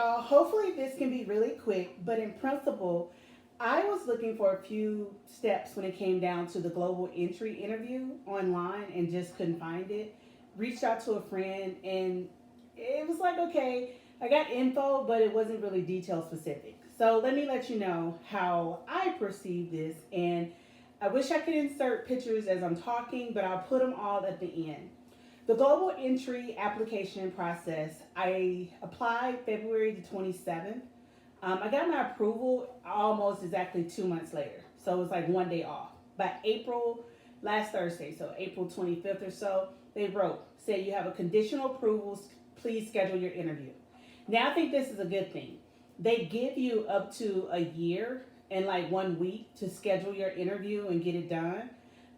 y'all. Hopefully, this can be really quick, but in principle, I was looking for a few steps when it came down to the global entry interview online and just couldn't find it. Reached out to a friend, and it was like, okay, I got info, but it wasn't really detail specific. So, let me let you know how I perceive this. And I wish I could insert pictures as I'm talking, but I'll put them all at the end. The global entry application process, I applied February the 27th. I got my approval almost exactly 2 months later. So it was like one day off. By April, last Thursday, so April 25th or so, they wrote, say you have a conditional approval, please schedule your interview. Now I think this is a good thing. They give you up to a year and like 1 week to schedule your interview and get it done.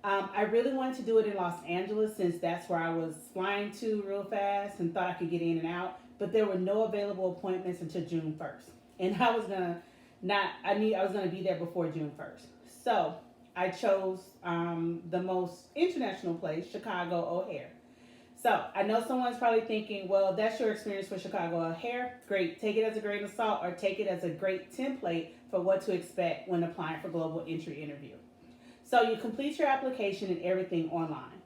I really wanted to do it in Los Angeles since that's where I was flying to real fast and thought I could get in and out. But there were no available appointments until June 1st, and I was gonna not. I was gonna be there before June 1st. So I chose the most international place, Chicago O'Hare. So I know someone's probably thinking, well, that's your experience with Chicago O'Hare. Great. Take it as a grain of salt or take it as a great template for what to expect when applying for global entry interview. So you complete your application and everything online.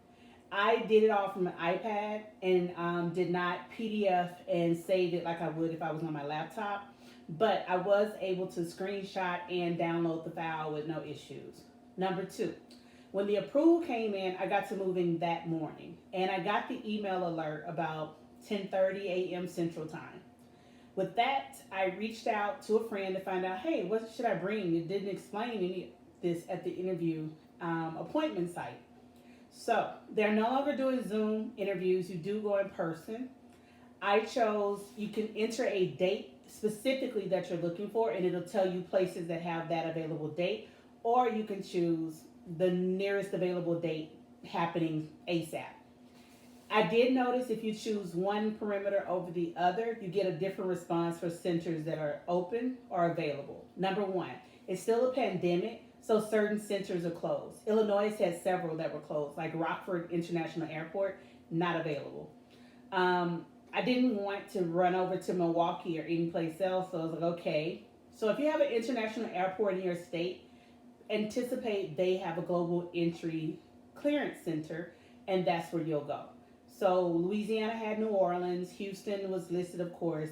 I did it all from an iPad and did not PDF and saved it like I would if I was on my laptop. But I was able to screenshot and download the file with no issues. Number two, when the approval came in, I got to moving that morning, and I got the email alert about 10:30 a.m. Central Time. With that, I reached out to a friend to find out, hey, what should I bring? It didn't explain any of this at the interview appointment site. So they're no longer doing Zoom interviews. You do go in person. I chose, you can enter a date specifically that you're looking for, and it'll tell you places that have that available date, or you can choose the nearest available date happening ASAP. I did notice if you choose one perimeter over the other, you get a different response for centers that are open or available. Number one, it's still a pandemic, so certain centers are closed. Illinois had several that were closed, like Rockford International Airport, not available. I didn't want to run over to Milwaukee or any place else, so I was like, okay. So if you have an international airport in your state, anticipate they have a global entry clearance center, and that's where you'll go. So Louisiana had New Orleans, Houston was listed, of course.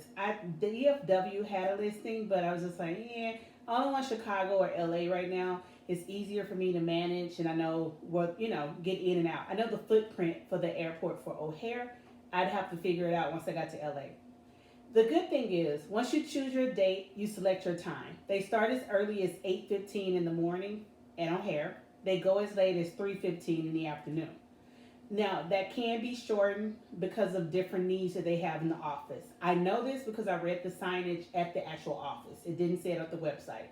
The EFW had a listing, but I was just like, yeah, I only want Chicago or LA right now. It's easier for me to manage, and I know what get in and out. I know the footprint for the airport for O'Hare. I'd have to figure it out once I got to LA. The good thing is, once you choose your date, you select your time. They start as early as 8:15 in the morning at O'Hare. They go as late as 3:15 in the afternoon. Now, that can be shortened because of different needs that they have in the office. I know this because I read the signage at the actual office. It didn't say it at the website.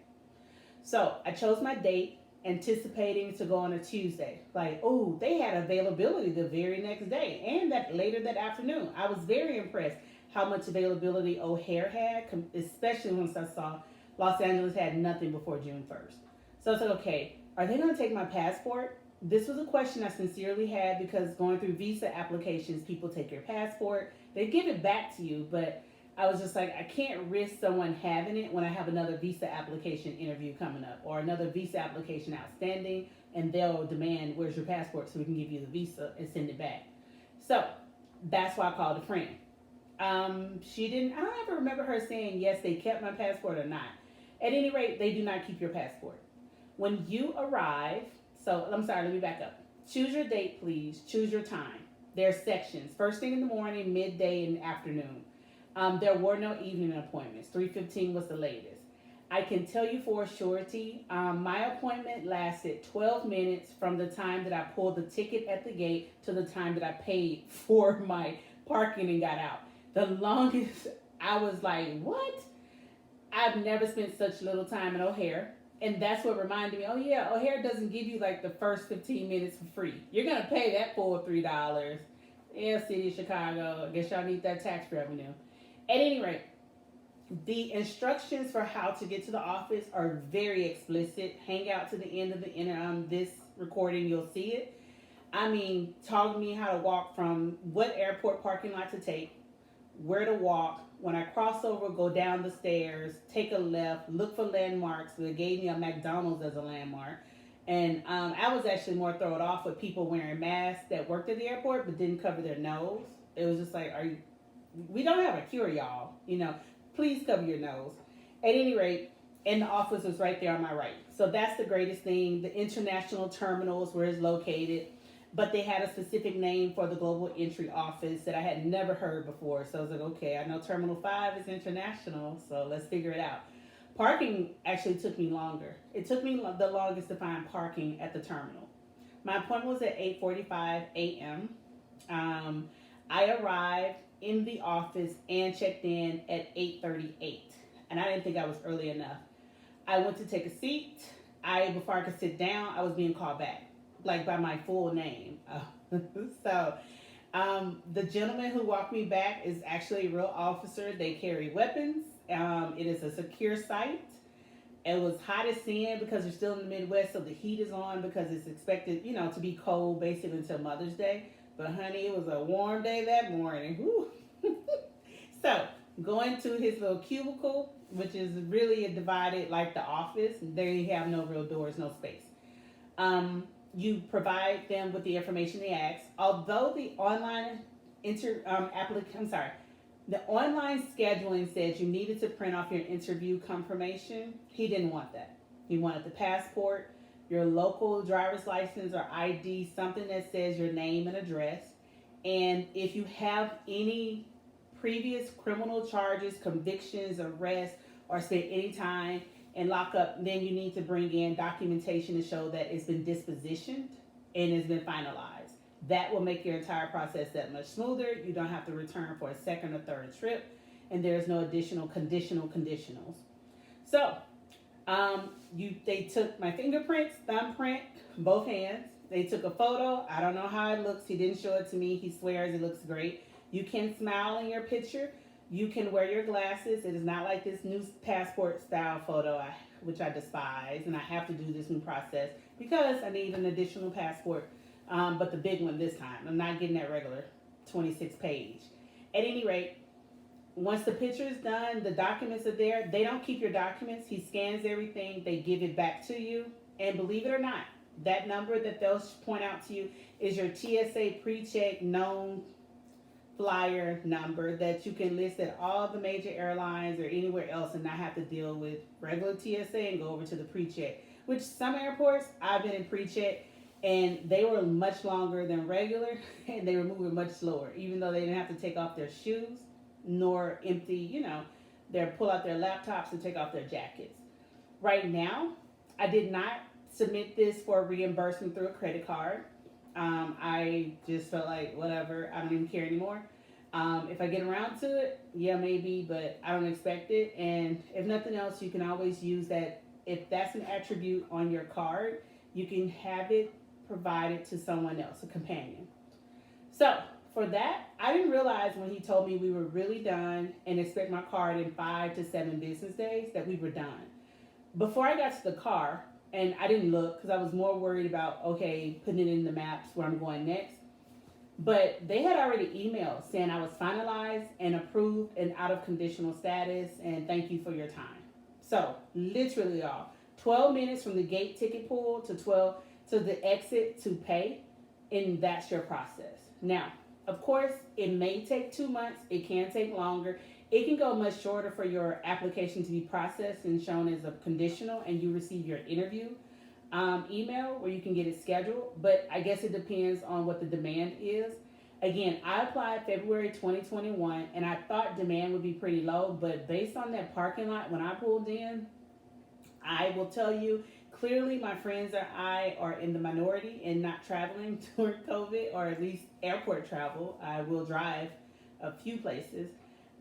So I chose my date, anticipating to go on a Tuesday. Like, oh, they had availability the very next day and that later that afternoon. I was very impressed how much availability O'Hare had, especially once I saw Los Angeles had nothing before June 1st. So I said, okay, are they going to take my passport? This was a question I sincerely had because going through visa applications, people take your passport, they give it back to you, but I was just like, I can't risk someone having it when I have another visa application interview coming up or another visa application outstanding, and they'll demand, where's your passport, so we can give you the visa and send it back. So that's why I called a friend. She didn't, I don't ever remember her saying, yes, they kept my passport or not. At any rate, they do not keep your passport. When you arrive, so I'm sorry, let me back up. Choose your date, please. Choose your time. There are sections. First thing in the morning, midday, and afternoon. There were no evening appointments. 3:15 was the latest. I can tell you for surety, my appointment lasted 12 minutes from the time that I pulled the ticket at the gate to the time that I paid for my parking and got out. The longest, I was like, what? I've never spent such little time in O'Hare. And that's what reminded me, oh yeah, O'Hare doesn't give you like the first 15 minutes for free. You're going to pay that full $3. Yeah, City of Chicago, I guess y'all need that tax revenue. At any rate, the instructions for how to get to the office are very explicit. Hang out to the end of this recording, you'll see it. I mean, taught me how to walk from what airport parking lot to take, where to walk. When I cross over, go down the stairs, take a left, look for landmarks. They gave me a McDonald's as a landmark. And I was actually more thrown off with people wearing masks that worked at the airport but didn't cover their nose. It was just like, we don't have a cure, y'all. Please cover your nose. At any rate, and the office was right there on my right. So that's the greatest thing. The international terminals where it's located, but they had a specific name for the global entry office that I had never heard before. So I was like, okay, I know Terminal 5 is international, so let's figure it out. Parking actually took me longer. It took me the longest to find parking at the terminal. My appointment was at 8:45 a.m. I arrived in the office and checked in at 8:38, and I didn't think I was early enough. I went to take a seat. Before I could sit down, I was being called back, like by my full name. So the gentleman who walked me back is actually a real officer. They carry weapons. It is a secure site. It was hot as sin because you're still in the Midwest, so the heat is on because it's expected, to be cold basically until Mother's Day. But honey, it was a warm day that morning. Woo. So going to his little cubicle, which is really divided like the office. They have no real doors, no space. You provide them with the information they ask. Although the online the online scheduling said you needed to print off your interview confirmation, he didn't want that. He wanted the passport, your local driver's license or ID, something that says your name and address. And if you have any previous criminal charges, convictions, arrests, or spent any time in lockup, then you need to bring in documentation to show that it's been dispositioned and it's been finalized. That will make your entire process that much smoother. You don't have to return for a second or third trip, and there's no additional conditionals. So, they took my fingerprints, thumbprint, both hands. They took a photo. I don't know how it looks. He didn't show it to me. He swears it looks great. You can smile in your picture. You can wear your glasses. It is not like this new passport style photo, which I despise, and I have to do this new process because I need an additional passport. But the big one this time. I'm not getting that regular 26 page. At any rate, once the picture is done, the documents are there. They don't keep your documents. He scans everything. They give it back to you. And believe it or not, that number that they'll point out to you is your TSA Precheck known flyer number that you can list at all the major airlines or anywhere else and not have to deal with regular TSA and go over to the Precheck. Which some airports, I've been in Precheck, and they were much longer than regular, and they were moving much slower, even though they didn't have to take off their shoes, nor empty, pull out their laptops and take off their jackets. Right now, I did not submit this for reimbursement through a credit card. I just felt like, whatever, I don't even care anymore. If I get around to it, yeah, maybe, but I don't expect it. And if nothing else, you can always use that. If that's an attribute on your card, you can have it provided to someone else, a companion. So for that, I didn't realize when he told me we were really done and expect my card in 5 to 7 business days that we were done. Before I got to the car, and I didn't look because I was more worried about, putting it in the maps where I'm going next. But they had already emailed saying I was finalized and approved and out of conditional status and thank you for your time. So literally, y'all, 12 minutes from the gate ticket pool to the exit to pay, and that's your process. Now, of course, it may take 2 months. It can take longer. It can go much shorter for your application to be processed and shown as a conditional, and you receive your interview email where you can get it scheduled. But I guess it depends on what the demand is. Again, I applied February 2021, and I thought demand would be pretty low. But based on that parking lot, when I pulled in, I will tell you, clearly my friends and I are in the minority in not traveling during COVID, or at least airport travel. I will drive a few places.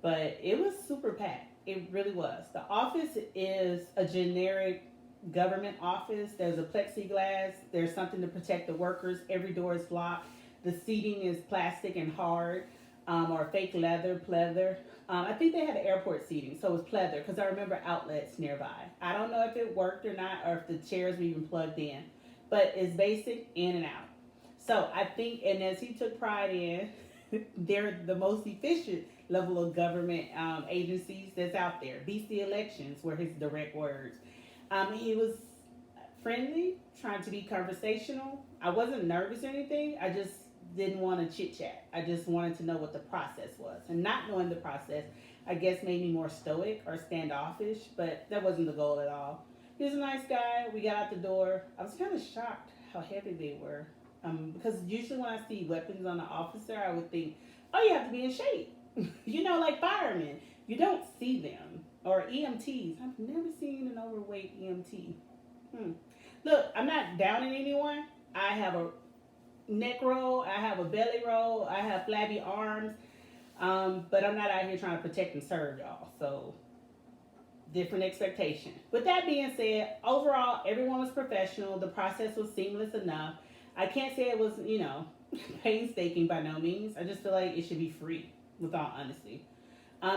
But it was super packed. It really was. The office is a generic government office. There's a plexiglass. There's something to protect the workers. Every door is locked. The seating is plastic and hard, or fake leather, pleather. I think they had airport seating, so it was pleather, because I remember outlets nearby. I don't know if it worked or not, or if the chairs were even plugged in. But it's basic, in and out. So I think, and as he took pride in, they're the most efficient. level of government agencies that's out there. Beats the elections were his direct words. He was friendly, trying to be conversational. I wasn't nervous or anything. I just didn't want to chit chat. I just wanted to know what the process was. And not knowing the process, I guess, made me more stoic or standoffish, but that wasn't the goal at all. He was a nice guy. We got out the door. I was kind of shocked how heavy they were. Because usually when I see weapons on an officer, I would think, oh, you have to be in shape. Like firemen. You don't see them. Or EMTs. I've never seen an overweight EMT. Look, I'm not downing anyone. I have a neck roll, I have a belly roll, I have flabby arms, but I'm not out here trying to protect and serve y'all. So, different expectation. With that being said, overall, everyone was professional. The process was seamless enough. I can't say it was, painstaking by no means. I just feel like it should be free, with all honesty.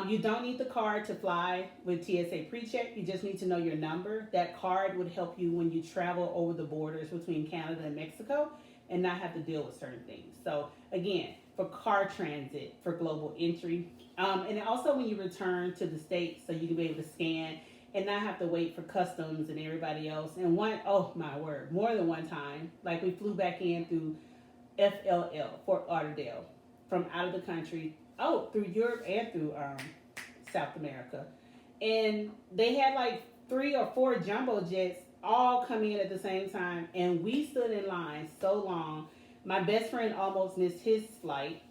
You don't need the card to fly with TSA Precheck. You just need to know your number. That card would help you when you travel over the borders between Canada and Mexico and not have to deal with certain things. So again, for car transit, for global entry, and also when you return to the States, so you can be able to scan and not have to wait for customs and everybody else. And oh my word, more than one time, like we flew back in through FLL, Fort Lauderdale, from out of the country, through Europe and through South America. And they had like 3 or 4 jumbo jets all coming in at the same time, and we stood in line so long. My best friend almost missed his flight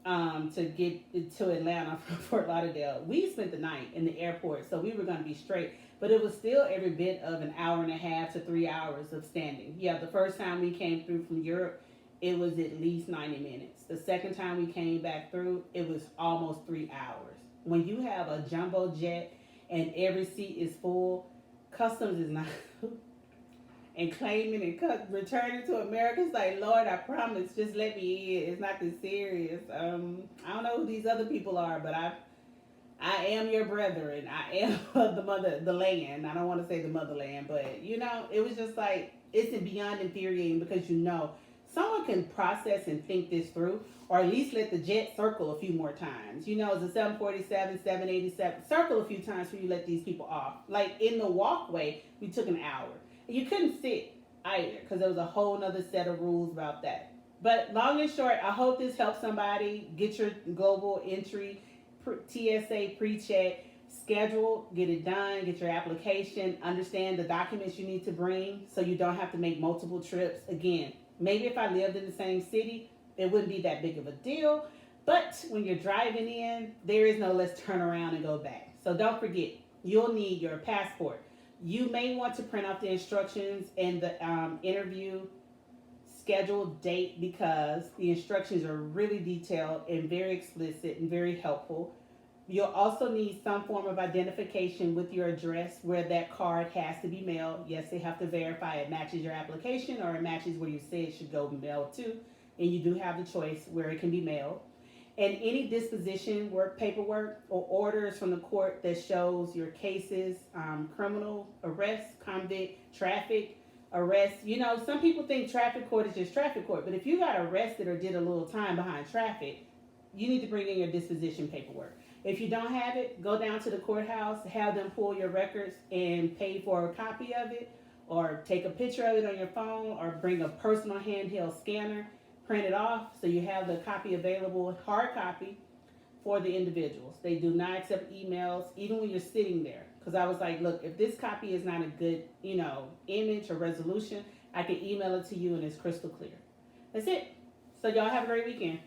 to get to Atlanta from Fort Lauderdale. We spent the night in the airport, so we were going to be straight. But it was still every bit of an hour and a half to 3 hours of standing. Yeah, the first time we came through from Europe, it was at least 90 minutes. The second time we came back through, it was almost 3 hours. When you have a jumbo jet and every seat is full, customs is not... and claiming and returning to America, it's like, Lord, I promise, just let me in. It's not this serious. I don't know who these other people are, but I am your brethren. I am the land. I don't want to say the motherland, but it was just like, it's beyond infuriating because someone can process and think this through, or at least let the jet circle a few more times. It's a 747, 787. Circle a few times before you let these people off. Like in the walkway, we took an hour. You couldn't sit either because there was a whole nother set of rules about that. But long and short, I hope this helps somebody get your global entry TSA Precheck scheduled, get it done, get your application, understand the documents you need to bring so you don't have to make multiple trips. Again, maybe if I lived in the same city, it wouldn't be that big of a deal. But when you're driving in, there is no let's turn around and go back. So don't forget, you'll need your passport. You may want to print out the instructions and the interview scheduled date because the instructions are really detailed and very explicit and very helpful. You'll also need some form of identification with your address where that card has to be mailed. Yes, they have to verify it matches your application or it matches where you say it should go mailed to. And you do have the choice where it can be mailed. And any disposition work paperwork or orders from the court that shows your cases, criminal arrest, convict, traffic arrest. Some people think traffic court is just traffic court, but if you got arrested or did a little time behind traffic, you need to bring in your disposition paperwork. If you don't have it, go down to the courthouse, have them pull your records and pay for a copy of it, or take a picture of it on your phone, or bring a personal handheld scanner, print it off so you have the copy available, hard copy, for the individuals. They do not accept emails, even when you're sitting there. Because I was like, look, if this copy is not a good, image or resolution, I can email it to you and it's crystal clear. That's it. So y'all have a great weekend.